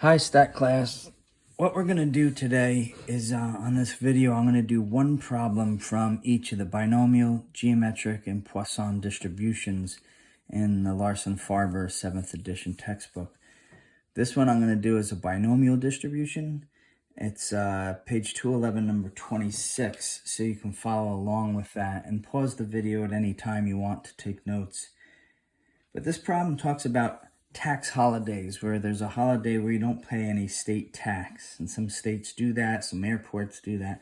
Hi Stat class. What we're going to do today is on this video I'm going to do one problem from each of the binomial, geometric, and Poisson distributions in the Larsen Farber 7th edition textbook. This one I'm going to do is a binomial distribution. It's page 211, number 26, so you can follow along with that and pause the video at any time you want to take notes. But this problem talks about tax holidays, where there's a holiday where you don't pay any state tax. And some states do that, some airports do that.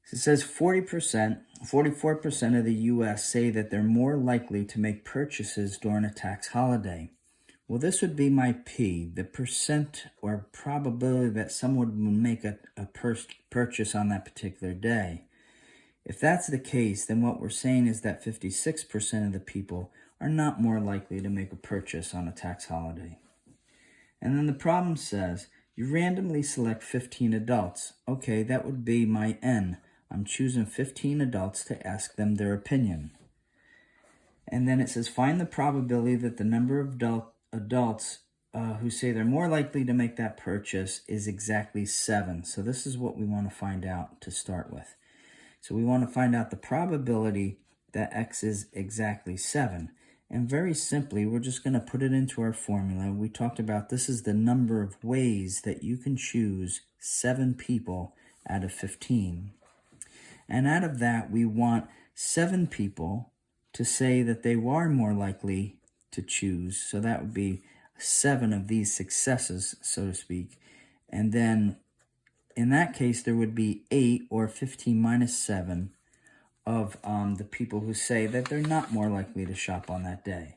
So it says 44% of the U.S. say that they're more likely to make purchases during a tax holiday. Well, this would be my P, the percent or probability that someone would make a purchase on that particular day. If that's the case, then what we're saying is that 56% of the people are not more likely to make a purchase on a tax holiday. And then the problem says, you randomly select 15 adults. Okay, that would be my N. I'm choosing 15 adults to ask them their opinion. And then it says, find the probability that the number of adults who say they're more likely to make that purchase is exactly 7. So this is what we want to find out to start with. So we want to find out the probability that X is exactly 7. And very simply, we're just going to put it into our formula. We talked about this is the number of ways that you can choose 7 people out of 15. And out of that, we want 7 people to say that they are more likely to choose. So that would be 7 of these successes, so to speak. And then in that case, there would be 8 or 15 minus 7 of the people who say that they're not more likely to shop on that day.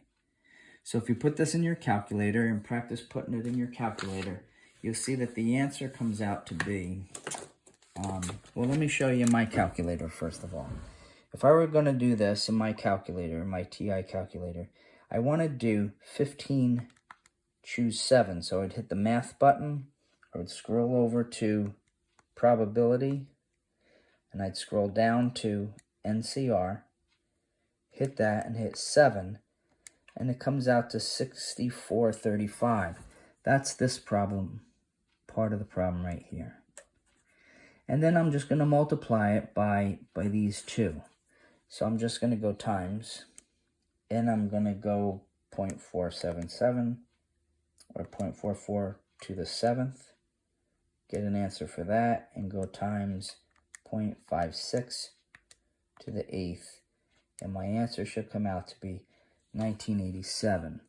So if you put this in your calculator and practice putting it in your calculator, you'll see that the answer comes out to be, well, let me show you my calculator first of all. If I were going to do this in my calculator, my TI calculator, I want to do 15, choose 7. So I'd hit the math button, I would scroll over to probability, and I'd scroll down to NCR, hit that and hit 7, and it comes out to 6435. That's this problem, part of the problem right here. And then I'm just going to multiply it by these two. So I'm just going to go times, and I'm going to go 0.477 or 0.44 to the 7th, get an answer for that, and go times 0.56 to the 8th, and my answer should come out to be 1987.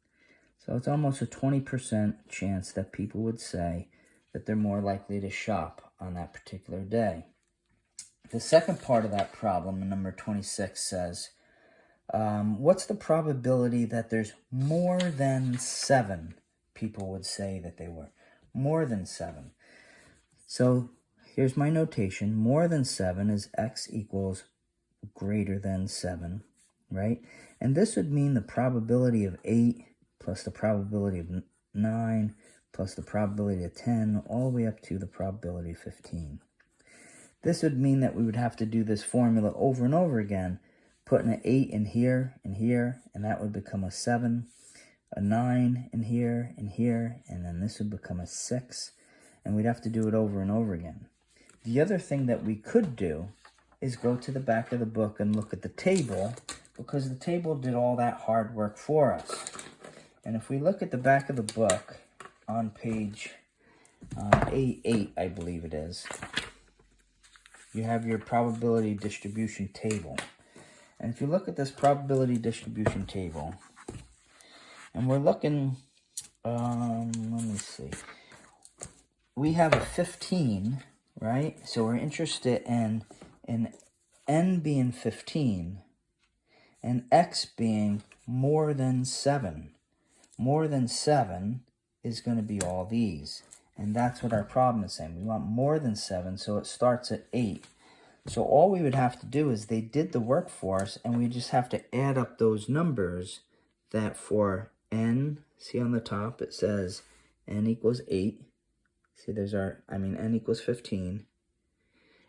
So it's almost a 20% chance that people would say that they're more likely to shop on that particular day. The second part of that problem, number 26, says, what's the probability that there's more than 7 people would say that they were? More than 7. So here's my notation. More than 7 is X equals greater than 7, right? And this would mean the probability of 8 plus the probability of 9 plus the probability of 10 all the way up to the probability of 15. This would mean that we would have to do this formula over and over again, putting an 8 in here, and that would become a 7, a 9 in here, and then this would become a 6, and we'd have to do it over and over again. The other thing that we could do is go to the back of the book and look at the table, because the table did all that hard work for us. And if we look at the back of the book on page A8, I believe it is, you have your probability distribution table. And if you look at this probability distribution table, and we're looking, let me see, we have a 15, right? So we're interested in N being 15 and X being more than 7. More than 7 is going to be all these. And that's what our problem is saying. We want more than 7, so it starts at 8. So all we would have to do is they did the work for us, and we just have to add up those numbers that for N, see on the top it says N equals 8. See, N equals 15.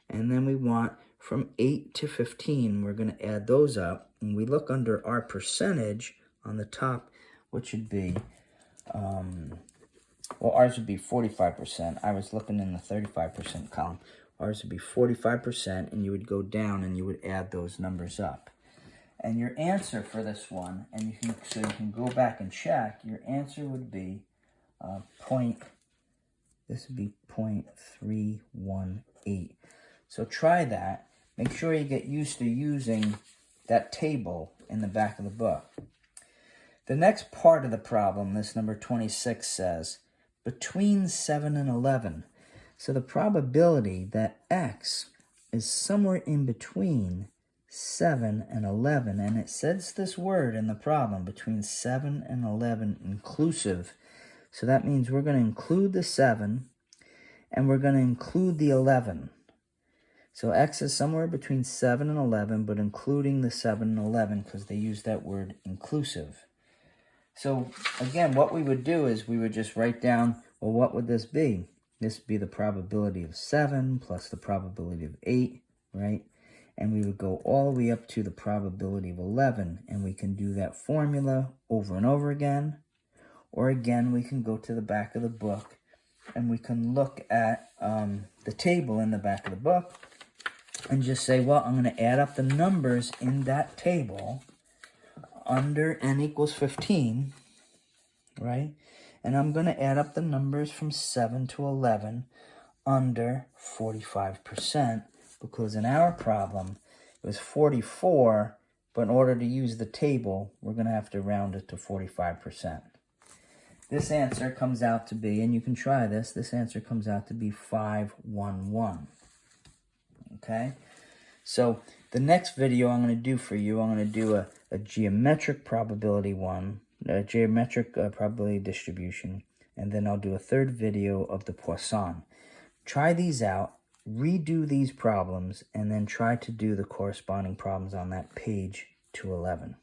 And then we want from 8 to 15, we're going to add those up. And we look under our percentage on the top, which should be Well, ours would be 45%. I was looking in the 35% column. Ours would be 45%, and you would go down and you would add those numbers up. And your answer for this one, and you can go back and check, your answer would be this would be 0.318. So try that. Make sure you get used to using that table in the back of the book. The next part of the problem, this number 26 says, between 7 and 11. So the probability that x is somewhere in between 7 and 11, and it says this word in the problem, between 7 and 11 inclusive. So that means we're going to include the 7, and we're going to include the 11. So x is somewhere between 7 and 11, but including the 7 and 11 because they use that word inclusive. So again, what we would do is we would just write down, well, what would this be? This would be the probability of 7 plus the probability of 8, right? And we would go all the way up to the probability of 11, and we can do that formula over and over again. Or again, we can go to the back of the book, and we can look at the table in the back of the book, and just say, well, I'm going to add up the numbers in that table under n equals 15, right? And I'm going to add up the numbers from 7 to 11 under 45%, because in our problem, it was 44, but in order to use the table, we're going to have to round it to 45%. This answer comes out to be, and you can try this answer comes out to be 511. Okay? So the next video I'm going to do for you, I'm going to do a geometric probability one, a geometric probability distribution, and then I'll do a third video of the Poisson. Try these out, redo these problems, and then try to do the corresponding problems on that page 211.